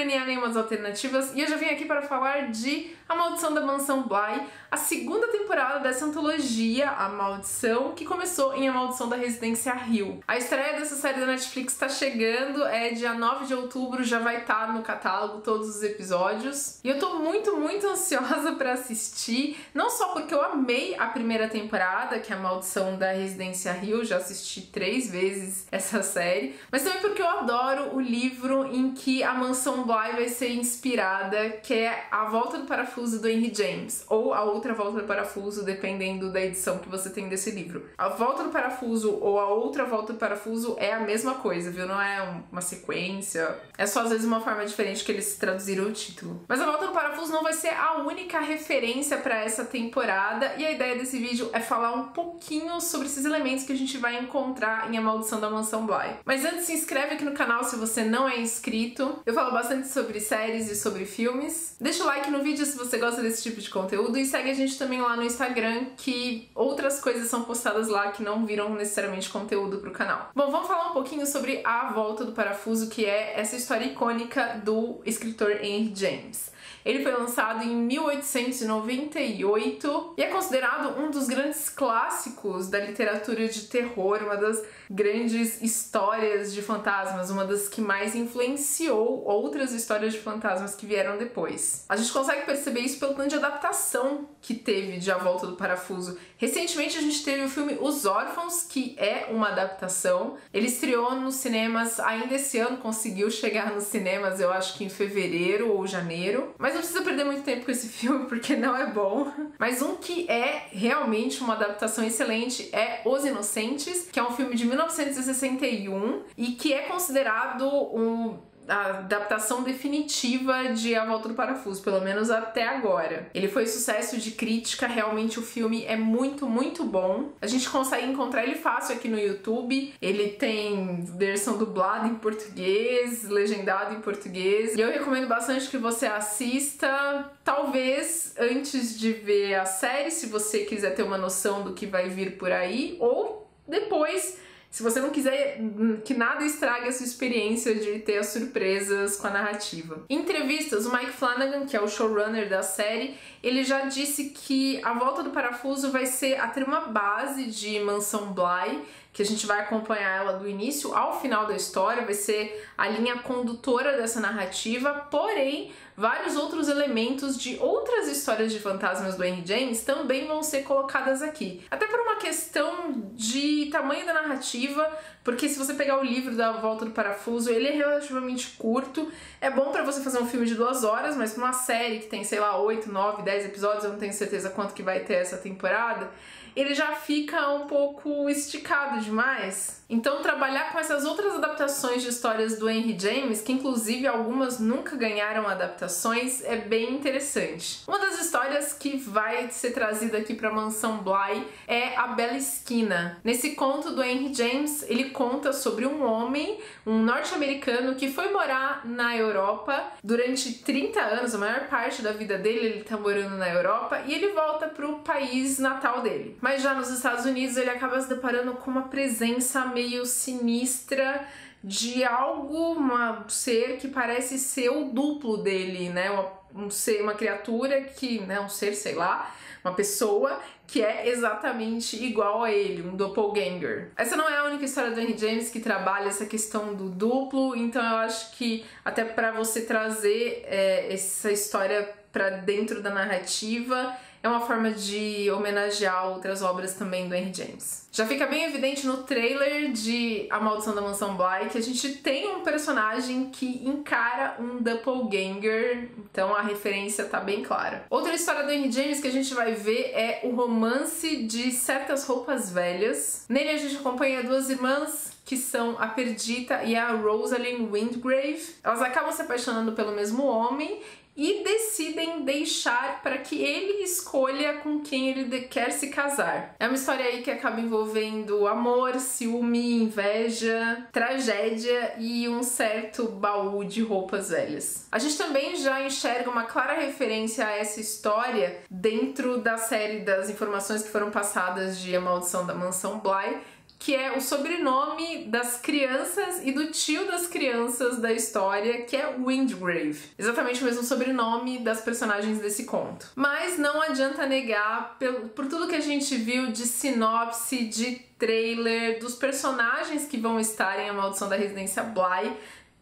delinear nenhumas alternativas e eu já vim aqui para falar de A Maldição da Mansão Bly, a segunda temporada dessa antologia, A Maldição, que começou em A Maldição da Residência Hill. A estreia dessa série da Netflix está chegando, é dia 9 de outubro, já vai estar no catálogo todos os episódios. E eu tô muito ansiosa para assistir, não só porque eu amei a primeira temporada, que é A Maldição da Residência Hill, já assisti 3 vezes essa série, mas também porque eu adoro o livro em que a Mansão Bly vai ser inspirada, que é A Volta do Parafuso do Henry James, ou A Outra Volta do Parafuso, dependendo da edição que você tem desse livro. A Volta do Parafuso ou A Outra Volta do Parafuso é a mesma coisa, viu? Não é uma sequência, é só às vezes uma forma diferente que eles traduziram o título. Mas A Volta do Parafuso não vai ser a única referência para essa temporada, e a ideia desse vídeo é falar um pouquinho sobre esses elementos que a gente vai encontrar em A Maldição da Mansão Bly. Mas antes, se inscreve aqui no canal se você não é inscrito. Eu falo bastante sobre séries e sobre filmes. Deixa o like no vídeo se você gosta desse tipo de conteúdo e segue a gente também lá no Instagram, que outras coisas são postadas lá que não viram necessariamente conteúdo pro canal. Bom, vamos falar um pouquinho sobre A Volta do Parafuso, que é essa história icônica do escritor Henry James. Ele foi lançado em 1898 e é considerado um dos grandes clássicos da literatura de terror, uma das grandes histórias de fantasmas, uma das que mais influenciou outras histórias de fantasmas que vieram depois. A gente consegue perceber isso pelo tanto de adaptação que teve de A Volta do Parafuso. Recentemente a gente teve o filme Os Órfãos, que é uma adaptação. Ele estreou nos cinemas ainda esse ano, conseguiu chegar nos cinemas, eu acho que em fevereiro ou janeiro. Mas não precisa perder muito tempo com esse filme, porque não é bom. Mas um que é realmente uma adaptação excelente é Os Inocentes, que é um filme de 1961 e que é considerado a adaptação definitiva de A Volta do Parafuso, pelo menos até agora. Ele foi sucesso de crítica, realmente o filme é muito bom. A gente consegue encontrar ele fácil aqui no YouTube. Ele tem versão dublada em português, legendado em português. E eu recomendo bastante que você assista, talvez antes de ver a série, se você quiser ter uma noção do que vai vir por aí, ou depois, se você não quiser que nada estrague a sua experiência de ter as surpresas com a narrativa. Em entrevistas, o Mike Flanagan, que é o showrunner da série, ele já disse que A Volta do Parafuso vai ser a trama base de Mansão Bly, que a gente vai acompanhar ela do início ao final da história, vai ser a linha condutora dessa narrativa, porém, vários outros elementos de outras histórias de fantasmas do Henry James também vão ser colocadas aqui. Até por uma questão de tamanho da narrativa, porque se você pegar o livro da Volta do Parafuso, ele é relativamente curto, é bom pra você fazer um filme de 2 horas, mas pra uma série que tem, sei lá, 8, 9, 10 episódios, eu não tenho certeza quanto que vai ter essa temporada, ele já fica um pouco esticado demais. Então trabalhar com essas outras adaptações de histórias do Henry James, que inclusive algumas nunca ganharam adaptações, é bem interessante. Uma das histórias que vai ser trazida aqui para Mansão Bly é A Bela Esquina. Nesse conto do Henry James, ele conta sobre um homem, um norte-americano que foi morar na Europa durante 30 anos, a maior parte da vida dele ele tá morando na Europa, e ele volta pro país natal dele. Mas já nos Estados Unidos ele acaba se deparando com uma presença meio sinistra de algo, um ser que parece ser o duplo dele, né? Uma criatura que, né, um ser, sei lá, uma pessoa que é exatamente igual a ele, um doppelganger. Essa não é a única história do Henry James que trabalha essa questão do duplo, então eu acho que até para você trazer essa história para dentro da narrativa é uma forma de homenagear outras obras também do Henry James. Já fica bem evidente no trailer de A Maldição da Mansão Bly que a gente tem um personagem que encara um doppelganger, então a referência tá bem clara. Outra história do Henry James que a gente vai ver é o romance de Certas Roupas Velhas. Nele a gente acompanha 2 irmãs que são a Perdita e a Rosalind Windgrave. Elas acabam se apaixonando pelo mesmo homem e decidem deixar para que ele escolha com quem ele quer se casar. É uma história aí que acaba envolvendo amor, ciúme, inveja, tragédia e um certo baú de roupas velhas. A gente também já enxerga uma clara referência a essa história dentro da série das informações que foram passadas de A Maldição da Mansão Bly, que é o sobrenome das crianças e do tio das crianças da história, que é Windgrave. Exatamente o mesmo sobrenome das personagens desse conto. Mas não adianta negar, por tudo que a gente viu de sinopse, de trailer, dos personagens que vão estar em A Maldição da Residência Bly,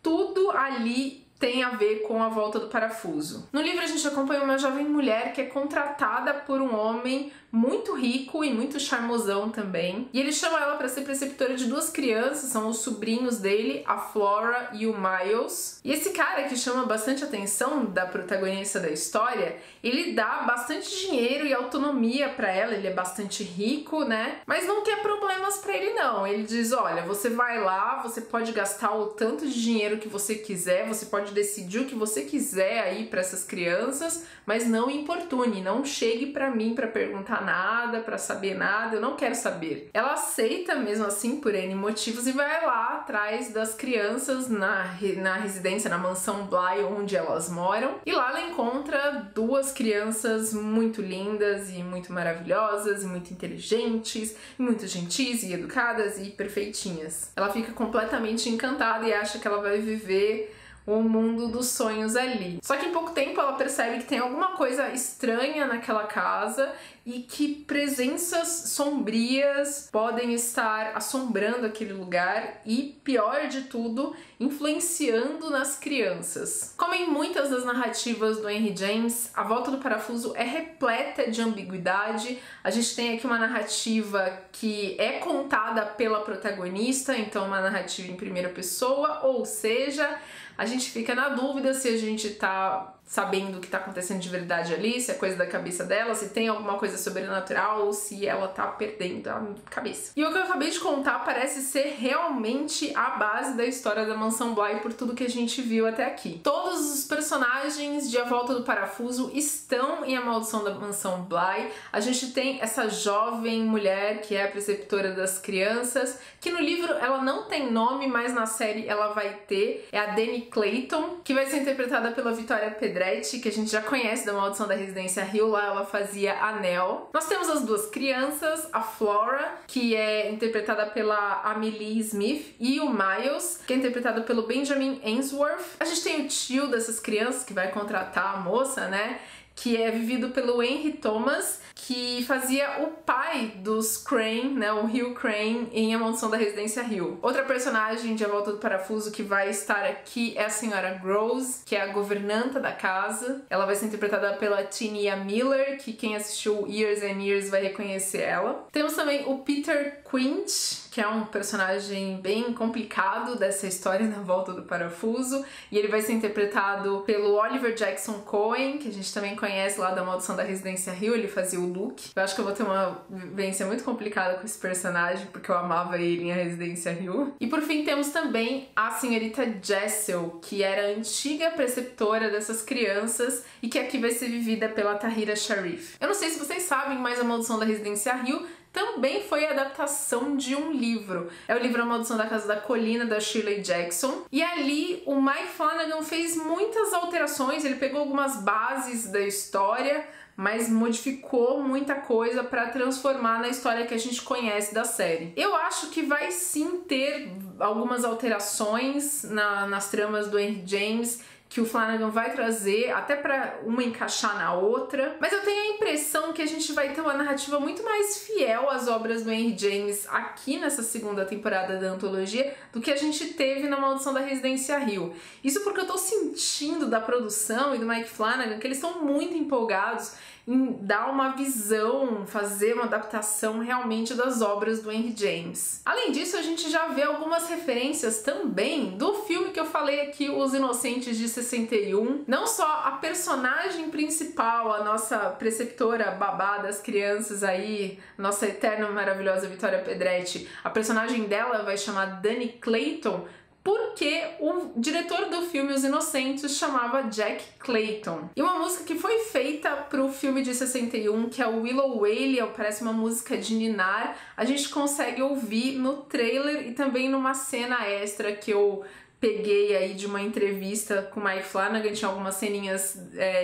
tudo ali tem a ver com A Volta do Parafuso. No livro a gente acompanha uma jovem mulher que é contratada por um homem muito rico e muito charmosão também. E ele chama ela para ser preceptora de duas crianças, são os sobrinhos dele, a Flora e o Miles. E esse cara que chama bastante atenção da protagonista da história, ele dá bastante dinheiro e autonomia para ela, ele é bastante rico, né? Mas não quer problemas para ele não. Ele diz, olha, você vai lá, você pode gastar o tanto de dinheiro que você quiser, você pode decidir o que você quiser aí para essas crianças, mas não importune, não chegue para mim para perguntar nada, para saber nada, eu não quero saber. Ela aceita mesmo assim por N motivos e vai lá atrás das crianças na residência, na mansão Bly, onde elas moram, e lá ela encontra duas crianças muito lindas e muito maravilhosas e muito inteligentes, e muito gentis e educadas e perfeitinhas. Ela fica completamente encantada e acha que ela vai viver o mundo dos sonhos ali. Só que em pouco tempo ela percebe que tem alguma coisa estranha naquela casa e que presenças sombrias podem estar assombrando aquele lugar e, pior de tudo, influenciando nas crianças. Como em muitas das narrativas do Henry James, A Volta do Parafuso é repleta de ambiguidade. A gente tem aqui uma narrativa que é contada pela protagonista, então uma narrativa em primeira pessoa, ou seja, a gente fica na dúvida se a gente tá sabendo o que tá acontecendo de verdade ali, se é coisa da cabeça dela, se tem alguma coisa sobrenatural ou se ela tá perdendo a cabeça. E o que eu acabei de contar parece ser realmente a base da história da Mansão Bly por tudo que a gente viu até aqui. Todos os personagens de A Volta do Parafuso estão em A Maldição da Mansão Bly. A gente tem essa jovem mulher que é a preceptora das crianças, que no livro ela não tem nome, mas na série ela vai ter. É a Dani Clayton, que vai ser interpretada pela Victoria Pedretti, que a gente já conhece da Maldição da Residência Hill, lá ela fazia a Nell. Nós temos as duas crianças, a Flora, que é interpretada pela Amelie Smith, e o Miles, que é interpretado pelo Benjamin Ainsworth. A gente tem o tio dessas crianças, que vai contratar a moça, né? Que é vivido pelo Henry Thomas, que fazia o pai dos Crane, né, o Hugh Crane, em A Maldição da Residência Hill. Outra personagem de A Volta do Parafuso que vai estar aqui é a senhora Gross, que é a governanta da casa. Ela vai ser interpretada pela Tinia Miller, que quem assistiu Years and Years vai reconhecer ela. Temos também o Peter Quint, que é um personagem bem complicado dessa história na Volta do Parafuso, e ele vai ser interpretado pelo Oliver Jackson Cohen, que a gente também conhece lá da Maldição da Residência Hill, ele fazia o Luke. Eu acho que eu vou ter uma vivência muito complicada com esse personagem, porque eu amava ele em A Residência Hill. E por fim temos também a senhorita Jessel, que era a antiga preceptora dessas crianças e que aqui vai ser vivida pela Tahira Sharif. Eu não sei se vocês sabem, mas A Maldição da Residência Hill também foi a adaptação de um livro. É o livro A Maldição da Casa da Colina, da Shirley Jackson. E ali o Mike Flanagan fez muitas alterações, ele pegou algumas bases da história, mas modificou muita coisa para transformar na história que a gente conhece da série. Eu acho que vai sim ter algumas alterações nas tramas do Henry James, que o Flanagan vai trazer, até pra uma encaixar na outra. Mas eu tenho a impressão que a gente vai ter uma narrativa muito mais fiel às obras do Henry James aqui nessa segunda temporada da antologia do que a gente teve na Maldição da Residência Hill. Isso porque eu tô sentindo da produção e do Mike Flanagan que eles estão muito empolgados em dar uma visão, fazer uma adaptação realmente das obras do Henry James. Além disso, a gente já vê algumas referências também do filme que eu falei aqui, Os Inocentes de 61. Não só a personagem principal, a nossa preceptora babá das crianças aí, nossa eterna maravilhosa Victoria Pedretti, a personagem dela vai chamar Dani Clayton, porque o diretor do filme Os Inocentes chamava Jack Clayton. E uma música que foi feita pro filme de 61, que é o Willow Wail, parece uma música de ninar, a gente consegue ouvir no trailer e também numa cena extra que eu peguei aí de uma entrevista com o Mike Flanagan, tinha algumas ceninhas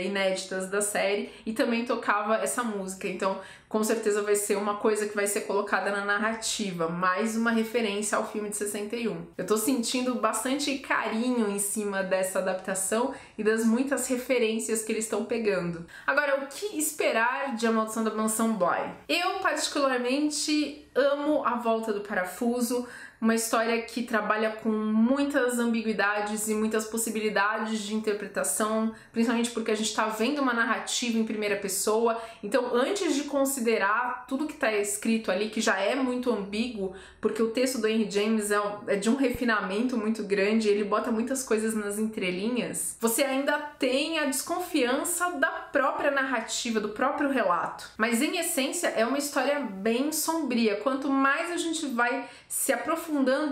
inéditas da série e também tocava essa música. Então com certeza vai ser uma coisa que vai ser colocada na narrativa, mais uma referência ao filme de 61. Eu tô sentindo bastante carinho em cima dessa adaptação e das muitas referências que eles estão pegando. Agora, o que esperar de A Maldição da Mansão Bly? Eu, particularmente, amo A Volta do Parafuso, uma história que trabalha com muitas ambiguidades e muitas possibilidades de interpretação, principalmente porque a gente está vendo uma narrativa em primeira pessoa. Então, antes de considerar tudo que está escrito ali, que já é muito ambíguo, porque o texto do Henry James é de um refinamento muito grande, ele bota muitas coisas nas entrelinhas, você ainda tem a desconfiança da própria narrativa, do próprio relato. Mas, em essência, é uma história bem sombria. Quanto mais a gente vai se aprofundando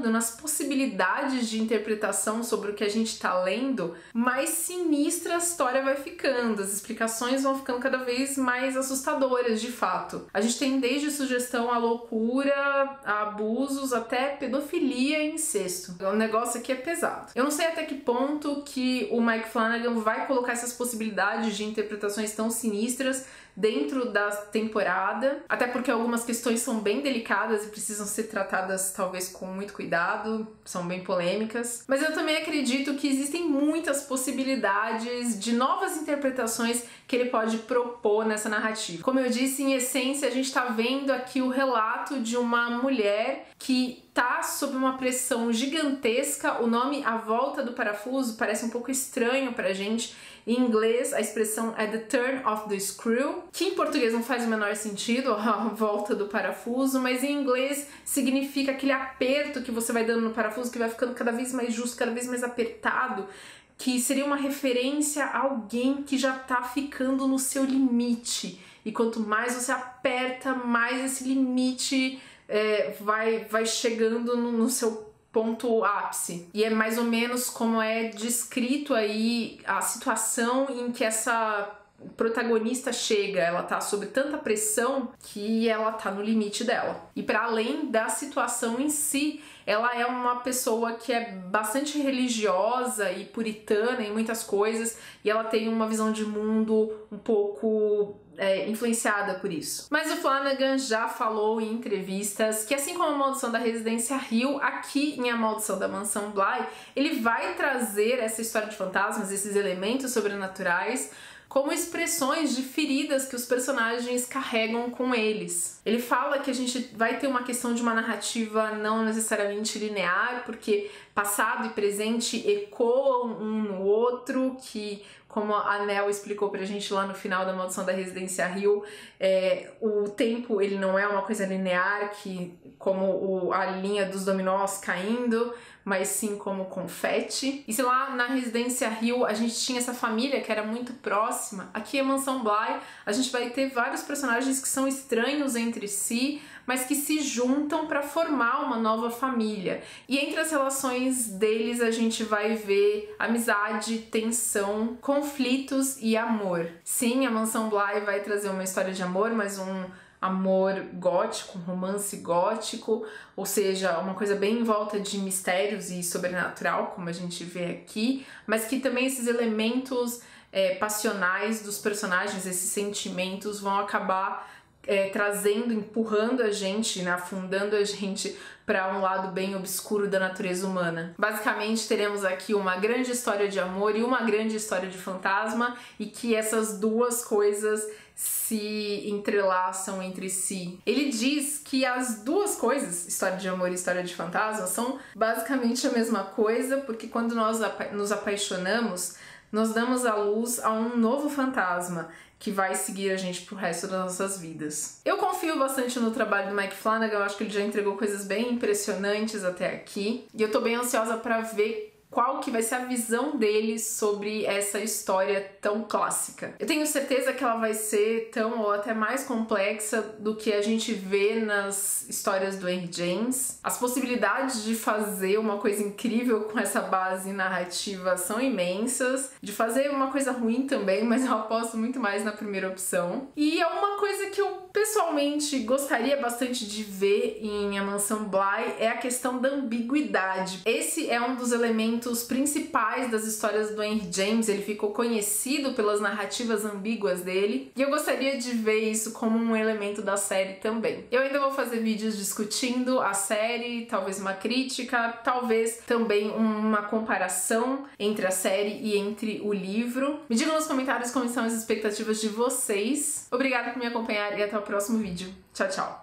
nas possibilidades de interpretação sobre o que a gente está lendo, mais sinistra a história vai ficando, as explicações vão ficando cada vez mais assustadoras, de fato. A gente tem desde sugestão à loucura, a abusos, até pedofilia e incesto. O negócio aqui é pesado. Eu não sei até que ponto que o Mike Flanagan vai colocar essas possibilidades de interpretações tão sinistras dentro da temporada, até porque algumas questões são bem delicadas e precisam ser tratadas talvez com muito cuidado, são bem polêmicas. Mas eu também acredito que existem muitas possibilidades de novas interpretações que ele pode propor nessa narrativa. Como eu disse, em essência, a gente tá vendo aqui o relato de uma mulher que tá sob uma pressão gigantesca. O nome A Volta do Parafuso parece um pouco estranho pra gente. Em inglês, a expressão é the turn of the screw, que em português não faz o menor sentido, a volta do parafuso, mas em inglês significa aquele aperto que você vai dando no parafuso, que vai ficando cada vez mais justo, cada vez mais apertado, que seria uma referência a alguém que já tá ficando no seu limite. E quanto mais você aperta, mais esse limite vai chegando no seu ponto ápice. E é mais ou menos como é descrito aí a situação em que essa protagonista chega. Ela tá sob tanta pressão que ela tá no limite dela. E para além da situação em si, ela é uma pessoa que é bastante religiosa e puritana em muitas coisas, e ela tem uma visão de mundo um pouco influenciada por isso. Mas o Flanagan já falou em entrevistas que, assim como a Maldição da Residência Hill, aqui em A Maldição da Mansão Bly, ele vai trazer essa história de fantasmas, esses elementos sobrenaturais, como expressões de feridas que os personagens carregam com eles. Ele fala que a gente vai ter uma questão de uma narrativa não necessariamente linear, porque passado e presente ecoam um no outro, que, como a Nell explicou pra gente lá no final da Maldição da Residência Hill, o tempo ele não é uma coisa linear, que como a linha dos dominós caindo, mas sim como confete. E se lá na Residência Hill a gente tinha essa família que era muito próxima, aqui em Mansão Bly a gente vai ter vários personagens que são estranhos entre si, mas que se juntam para formar uma nova família. E entre as relações deles a gente vai ver amizade, tensão, conflitos e amor. Sim, a Mansão Bly vai trazer uma história de amor, mas um amor gótico, um romance gótico, ou seja, uma coisa bem em volta de mistérios e sobrenatural, como a gente vê aqui, mas que também esses elementos passionais dos personagens, esses sentimentos vão acabar trazendo, empurrando a gente, né, afundando a gente para um lado bem obscuro da natureza humana. Basicamente, teremos aqui uma grande história de amor e uma grande história de fantasma, e que essas duas coisas se entrelaçam entre si. Ele diz que as duas coisas, história de amor e história de fantasma, são basicamente a mesma coisa, porque quando nós nos apaixonamos, nós damos à luz a um novo fantasma que vai seguir a gente pro resto das nossas vidas. Eu confio bastante no trabalho do Mike Flanagan, eu acho que ele já entregou coisas bem impressionantes até aqui, e eu tô bem ansiosa pra ver qual que vai ser a visão dele sobre essa história tão clássica. Eu tenho certeza que ela vai ser tão ou até mais complexa do que a gente vê nas histórias do Henry James. As possibilidades de fazer uma coisa incrível com essa base narrativa são imensas, de fazer uma coisa ruim também, mas eu aposto muito mais na primeira opção. E é uma coisa que eu pessoalmente gostaria bastante de ver em A Mansão Bly é a questão da ambiguidade. Esse é um dos elementos principais das histórias do Henry James, ele ficou conhecido pelas narrativas ambíguas dele, e eu gostaria de ver isso como um elemento da série também. Eu ainda vou fazer vídeos discutindo a série, talvez uma crítica, talvez também uma comparação entre a série e entre o livro. Me digam nos comentários como estão as expectativas de vocês. Obrigada por me acompanhar e até o próximo vídeo. Tchau, tchau!